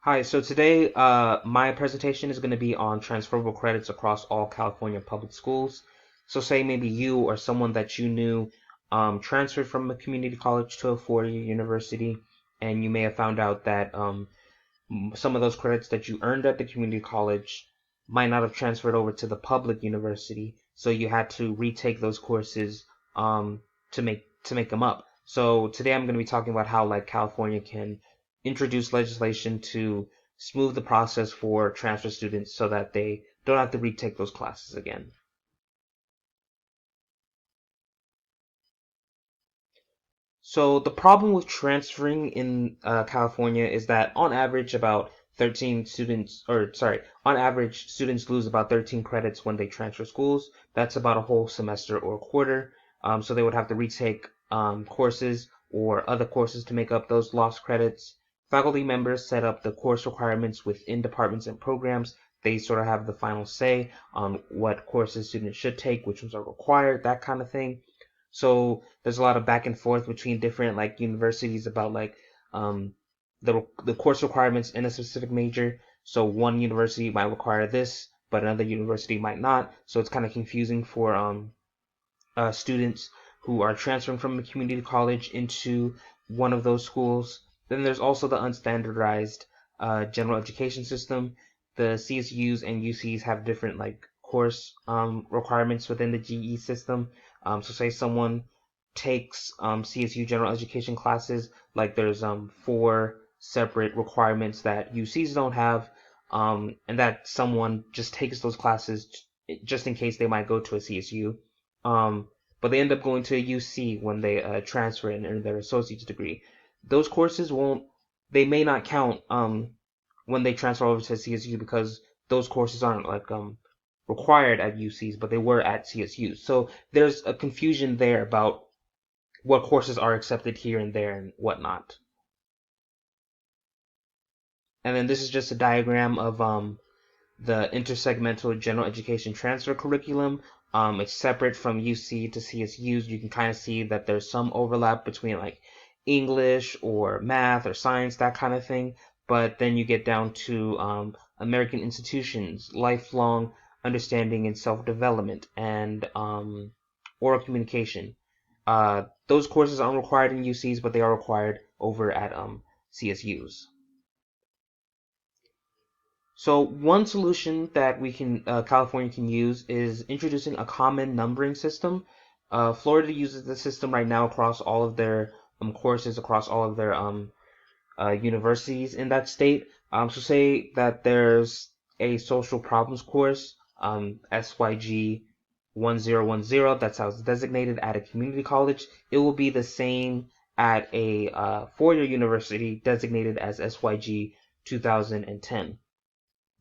Hi, so today my presentation is going to be on transferable credits across all California public schools. So say maybe you or someone that you knew transferred from a community college to a four-year university, and you may have found out that some of those credits that you earned at the community college might not have transferred over to the public university, so you had to retake those courses to make them up. So today I'm going to be talking about how like California can introduce legislation to smooth the process for transfer students so that they don't have to retake those classes again. So the problem with transferring in California is that on average about 13 students, or sorry, on average students lose about 13 credits when they transfer schools. That's about a whole semester or quarter. So they would have to retake courses or other courses to make up those lost credits. Faculty members set up the course requirements within departments and programs. They sort of have the final say on what courses students should take, which ones are required, that kind of thing. So there's a lot of back and forth between different like universities about like um, the course requirements in a specific major. So one university might require this, but another university might not. So it's kind of confusing for students who are transferring from a community college into one of those schools. Then there's also the unstandardized general education system. The CSUs and UCs have different like course requirements within the GE system. So say someone takes CSU general education classes, like there's four separate requirements that UCs don't have, and that someone just takes those classes just in case they might go to a CSU. Um, but they end up going to a UC when they transfer and earn their associate's degree. Those courses won't, they may not count when they transfer over to CSU because those courses aren't like required at UCs, but they were at CSUs. So there's a confusion there about what courses are accepted here and there and whatnot. And then this is just a diagram of the intersegmental general education transfer curriculum. It's separate from UC to CSUs. You can kind of see that there's some overlap between like English or math or science, that kind of thing. But then you get down to American institutions, lifelong understanding and self-development, and oral communication. Those courses aren't required in UCs, but they are required over at CSUs. So one solution that California can use is introducing a common numbering system. Florida uses the system right now across all of their courses, across all of their universities in that state. So say that there's a social problems course, SYG 1010, that's how it's designated at a community college. It will be the same at a four-year university designated as SYG 2010.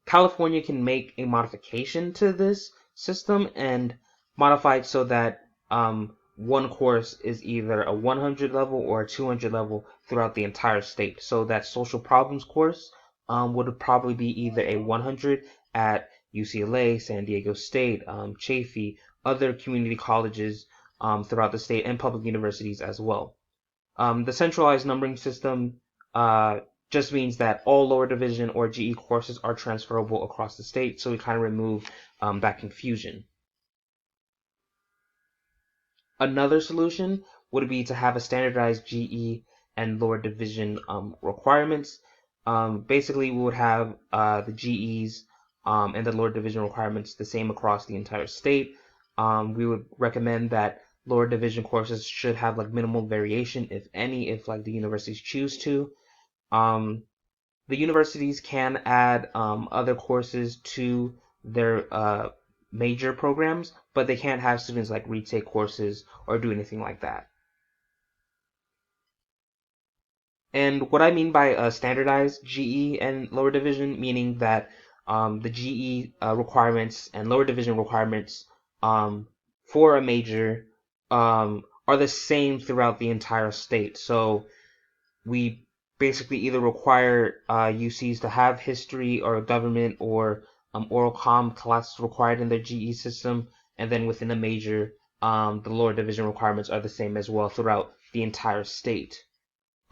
California can make a modification to this system and modify it so that one course is either a 100 level or a 200 level throughout the entire state. So that social problems course would probably be either a 100 at UCLA, San Diego State, Chaffey, other community colleges throughout the state, and public universities as well. The centralized numbering system just means that all lower division or GE courses are transferable across the state, so we kind of remove that confusion. Another solution would be to have a standardized GE and lower division requirements. Basically, we would have the GEs and the lower division requirements the same across the entire state. We would recommend that lower division courses should have like minimal variation, if any, if like the universities choose to. Um, the universities can add other courses to their major programs, but they can't have students like retake courses or do anything like that. And what I mean by standardized GE and lower division, meaning that the GE requirements and lower division requirements for a major are the same throughout the entire state. So we basically either require UCs to have history or government or oral comm classes required in their GE system, and then within a major, the lower division requirements are the same as well throughout the entire state.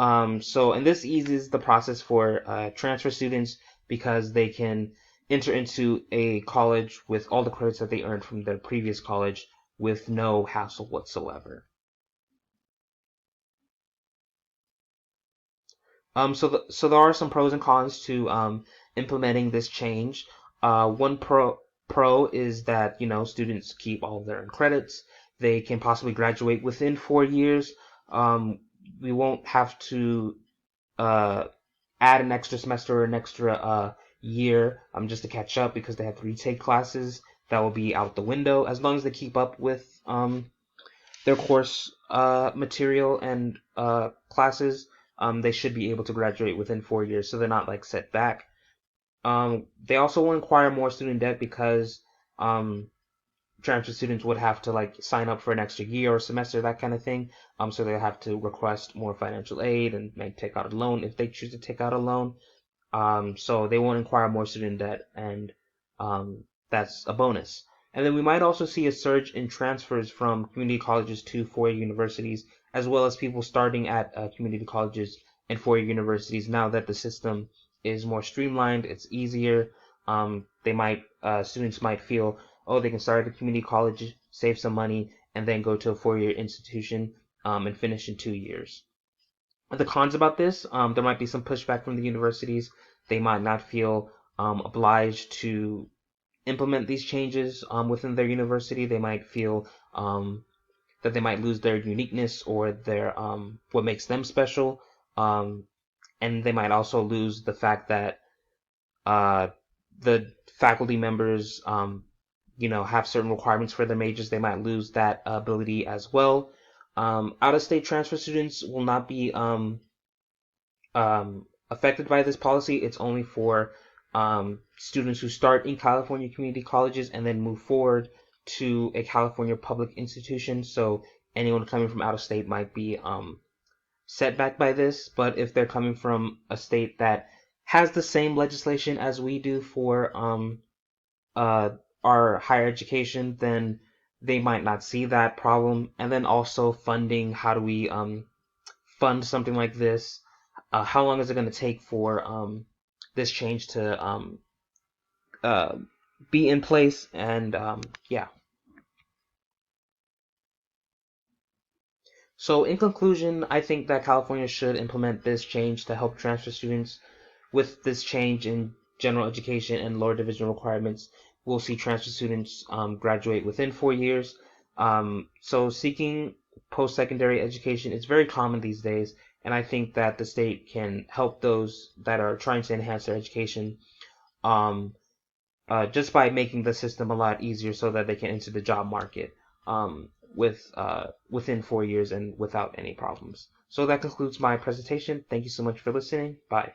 And this eases the process for transfer students because they can enter into a college with all the credits that they earned from their previous college with no hassle whatsoever. So there are some pros and cons to implementing this change. One pro is that students keep all of their credits. They can possibly graduate within 4 years. Um, we won't have to uh, add an extra semester or an extra year just to catch up because they have to retake classes. That will be out the window as long as they keep up with their course material and classes. They should be able to graduate within 4 years, so they're not like set back. They also will require more student debt because um, transfer students would have to like sign up for an extra year or semester, that kind of thing. So they have to request more financial aid and may take out a loan if they choose to take out a loan. So they won't require more student debt, and that's a bonus. And then we might also see a surge in transfers from community colleges to four-year universities, as well as people starting at community colleges and four-year universities. Now that the system is more streamlined, it's easier. Students might feel, oh, they can start at a community college, save some money, and then go to a four-year institution and finish in 2 years. The cons about this, there might be some pushback from the universities. They might not feel obliged to implement these changes within their university. They might feel that they might lose their uniqueness or their what makes them special, um, and they might also lose the fact that uh, the faculty members, have certain requirements for their majors. They might lose that ability as well. Out-of-state transfer students will not be affected by this policy. It's only for students who start in California community colleges and then move forward to a California public institution. So anyone coming from out of state might be set back by this. But if they're coming from a state that has the same legislation as we do for uh, our higher education, then they might not see that problem. And then also funding. How do we fund something like this? How long is it going to take for this change to uh, be in place? And yeah. So in conclusion, I think that California should implement this change to help transfer students. With this change in general education and lower division requirements, we'll see transfer students graduate within 4 years. So seeking post-secondary education is very common these days, and I think that the state can help those that are trying to enhance their education um, just by making the system a lot easier so that they can enter the job market within 4 years and without any problems. So that concludes my presentation. Thank you so much for listening. Bye.